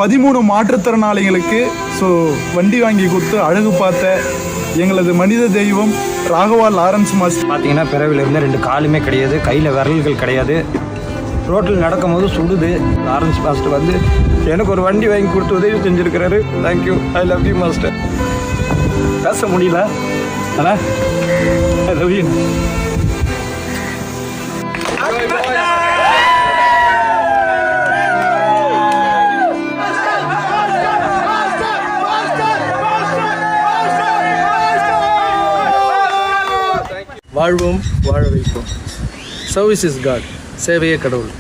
13 மாற்றுத்திறனாளிகளுக்கு வண்டி வாங்கி கொடுத்து அழகு பார்த்த எங்களது மனித தெய்வம் ராகவா லாரன்ஸ் மாஸ்டர். பார்த்தீங்கன்னா பிறவிலிருந்து 2 காலுமே கிடையாது, கையில் விரல்கள் கிடையாது. ரோட்டில் நடக்கும் போது சுடுது. லாரன்ஸ் மாஸ்டர் வந்து எனக்கு ஒரு வண்டி வாங்கி கொடுத்து உதவி செஞ்சுருக்கிறாரு. Thank you, I love you master. பேச முடியல, ஆனால் ஐ லவ் யூ. வாழ்வோம், வாழ வைப்போம். Service is God. சேவையே கடவுள்.